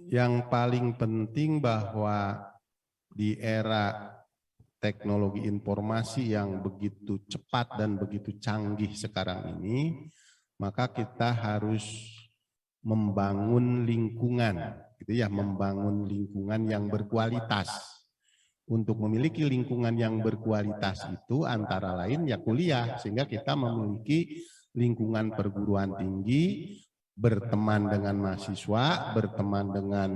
yang paling penting bahwa di era teknologi informasi yang begitu cepat dan begitu canggih sekarang ini, maka kita harus membangun lingkungan, gitu ya, membangun lingkungan yang berkualitas. Untuk memiliki lingkungan yang berkualitas itu antara lain ya kuliah, sehingga kita memiliki lingkungan perguruan tinggi, berteman dengan mahasiswa, berteman dengan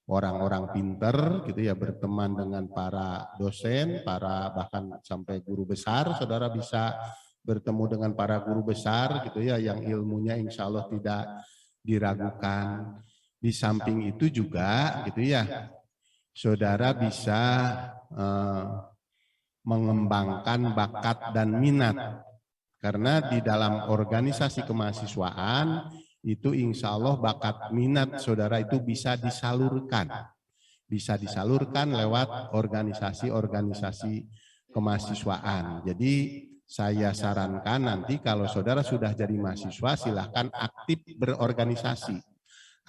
orang-orang pinter, gitu ya, berteman dengan para dosen, para bahkan sampai guru besar. Saudara bisa bertemu dengan para guru besar, gitu ya, yang ilmunya insya Allah tidak diragukan. Di samping itu juga, gitu ya, saudara bisa mengembangkan bakat dan minat. Karena di dalam organisasi kemahasiswaan itu insya Allah bakat minat saudara itu bisa disalurkan. Bisa disalurkan lewat organisasi-organisasi kemahasiswaan. Jadi saya sarankan nanti kalau saudara sudah jadi mahasiswa silahkan aktif berorganisasi.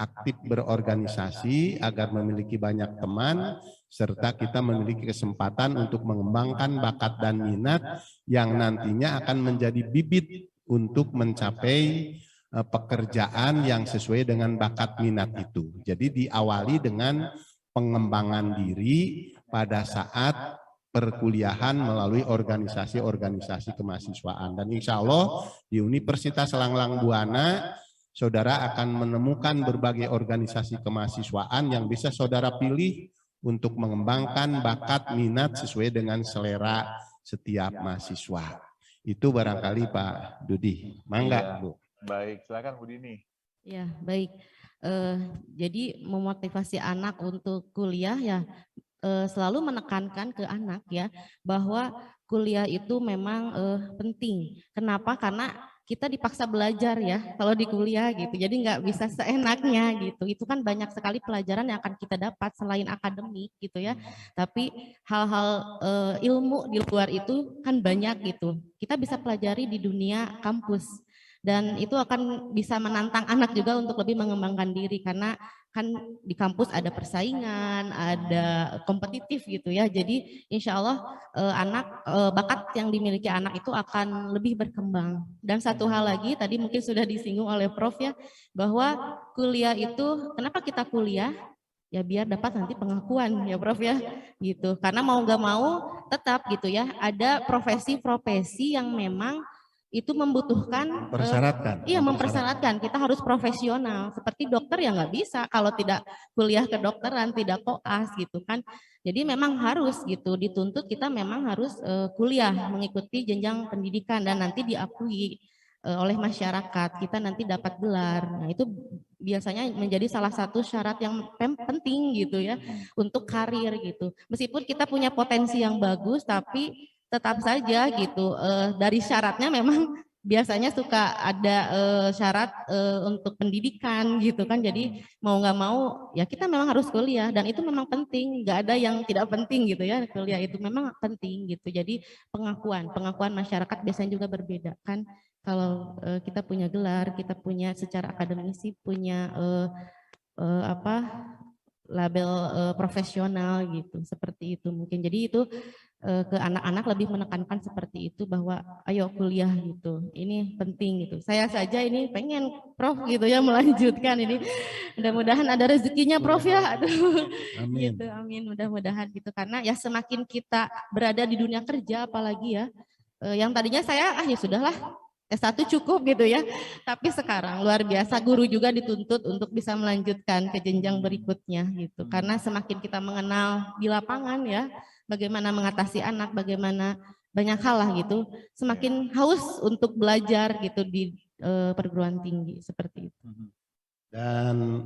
Aktif berorganisasi agar memiliki banyak teman, serta kita memiliki kesempatan untuk mengembangkan bakat dan minat yang nantinya akan menjadi bibit untuk mencapai pekerjaan yang sesuai dengan bakat minat itu. Jadi diawali dengan pengembangan diri pada saat perkuliahan melalui organisasi-organisasi kemahasiswaan. Dan insya Allah di Universitas Langlang Buana saudara akan menemukan berbagai organisasi kemahasiswaan yang bisa saudara pilih untuk mengembangkan bakat minat sesuai dengan selera setiap mahasiswa. Itu barangkali Pak Dudi. Mangga, Bu. Baik, silakan Bu Dini. Ya, baik. Jadi memotivasi anak untuk kuliah ya selalu menekankan ke anak ya bahwa kuliah itu memang penting. Kenapa? Karena kita dipaksa belajar ya kalau di kuliah gitu. Jadi nggak bisa seenaknya gitu. Itu kan banyak sekali pelajaran yang akan kita dapat selain akademik gitu ya. Tapi hal-hal ilmu di luar itu kan banyak gitu. Kita bisa pelajari di dunia kampus. Dan itu akan bisa menantang anak juga untuk lebih mengembangkan diri karena kan di kampus ada persaingan, ada kompetitif gitu ya. Jadi insya Allah bakat yang dimiliki anak itu akan lebih berkembang. Dan satu hal lagi tadi mungkin sudah disinggung oleh Prof ya, bahwa kuliah itu kenapa kita kuliah? Ya biar dapat nanti pengakuan ya Prof ya gitu. Karena mau nggak mau tetap gitu ya ada profesi-profesi yang memang itu membutuhkan mempersyaratkan kita harus profesional seperti dokter ya nggak bisa kalau tidak kuliah kedokteran tidak koas gitu kan. Jadi memang harus gitu dituntut kita memang harus kuliah mengikuti jenjang pendidikan dan nanti diakui oleh masyarakat kita nanti dapat gelar. Nah itu biasanya menjadi salah satu syarat yang penting gitu ya untuk karir gitu. Meskipun kita punya potensi yang bagus tapi tetap saja gitu dari syaratnya memang biasanya suka ada syarat untuk pendidikan gitu kan. Jadi mau nggak mau ya kita memang harus kuliah dan itu memang penting, nggak ada yang tidak penting gitu ya, kuliah itu memang penting gitu. Jadi pengakuan masyarakat biasanya juga berbeda kan. Kalau kita punya gelar, kita punya secara akademisi punya label profesional gitu, seperti itu mungkin. Jadi itu ke anak-anak lebih menekankan seperti itu bahwa ayo kuliah gitu, ini penting gitu. Saya saja ini pengen Prof gitu ya melanjutkan ini, mudah-mudahan ada rezekinya Prof ya. Aduh, amin. Gitu, amin mudah-mudahan gitu karena ya semakin kita berada di dunia kerja apalagi ya, yang tadinya saya ya sudahlah S1 cukup gitu ya. Tapi sekarang luar biasa guru juga dituntut untuk bisa melanjutkan ke jenjang berikutnya gitu. Karena semakin kita mengenal di lapangan ya, bagaimana mengatasi anak, bagaimana banyak hal lah gitu. Semakin haus untuk belajar gitu di perguruan tinggi seperti itu. Dan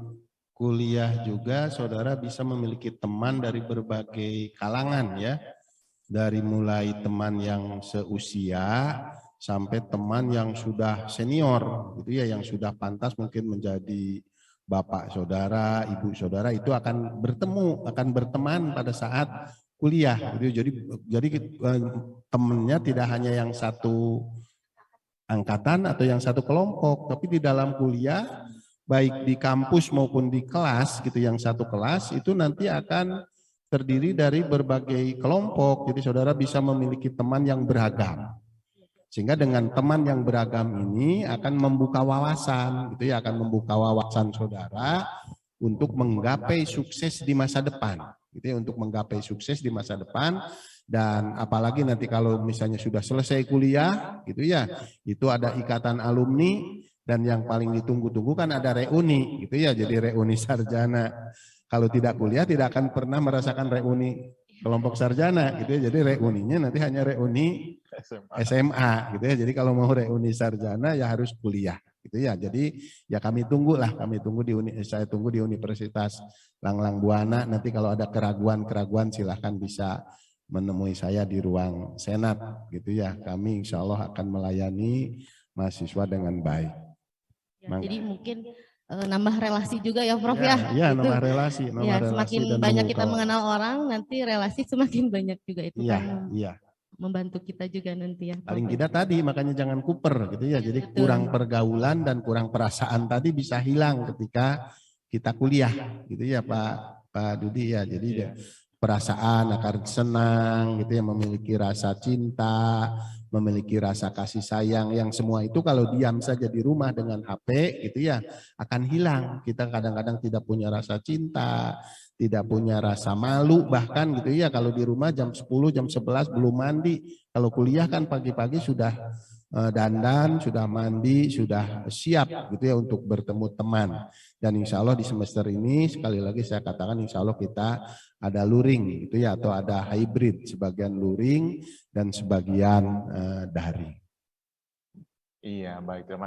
kuliah juga saudara bisa memiliki teman dari berbagai kalangan ya. Dari mulai teman yang seusia sampai teman yang sudah senior gitu ya, yang sudah pantas mungkin menjadi bapak saudara, ibu saudara, itu akan berteman pada saat kuliah gitu. Jadi temennya tidak hanya yang satu angkatan atau yang satu kelompok, tapi di dalam kuliah baik di kampus maupun di kelas gitu, yang satu kelas itu nanti akan terdiri dari berbagai kelompok. Jadi saudara bisa memiliki teman yang beragam. Sehingga dengan teman yang beragam ini akan membuka wawasan gitu ya, akan membuka wawasan saudara untuk menggapai sukses di masa depan. Gitu ya, untuk menggapai sukses di masa depan. Dan apalagi nanti kalau misalnya sudah selesai kuliah gitu ya, itu ada ikatan alumni, dan yang paling ditunggu-tunggu kan ada reuni gitu ya, jadi reuni sarjana. Kalau tidak kuliah tidak akan pernah merasakan reuni kelompok sarjana gitu ya, jadi reuninya nanti hanya reuni SMA gitu ya. Jadi kalau mau reuni sarjana ya harus kuliah gitu ya. Jadi ya kami tunggu saya tunggu di Universitas Langlang Buana. Nanti kalau ada keraguan silahkan bisa menemui saya di ruang senat gitu ya. Kami insya Allah akan melayani mahasiswa dengan baik. Ya, jadi mungkin nambah relasi juga ya Prof ya. Iya, gitu. nambah relasi. Semakin dan banyak kita mengenal orang, nanti relasi semakin banyak juga, itu kan Iya. membantu kita juga nanti ya. Paling tidak tadi, makanya jangan kuper gitu ya. Jadi Betul. kurang pergaulan dan kurang perasaan tadi bisa hilang ketika kita kuliah gitu ya Pak Dudi ya. Jadi perasaan akan senang gitu ya, memiliki rasa cinta, memiliki rasa kasih sayang, yang semua itu kalau diam saja di rumah dengan HP gitu ya akan hilang. Kita kadang-kadang tidak punya rasa cinta, tidak punya rasa malu bahkan gitu ya, kalau di rumah jam 10, jam 11 belum mandi. Kalau kuliah kan pagi-pagi sudah dandan, sudah mandi, sudah siap gitu ya untuk bertemu teman. Dan insya Allah di semester ini sekali lagi saya katakan insya Allah kita ada luring gitu ya, atau ada hybrid, sebagian luring dan sebagian daring. Iya, baik, terima kasih.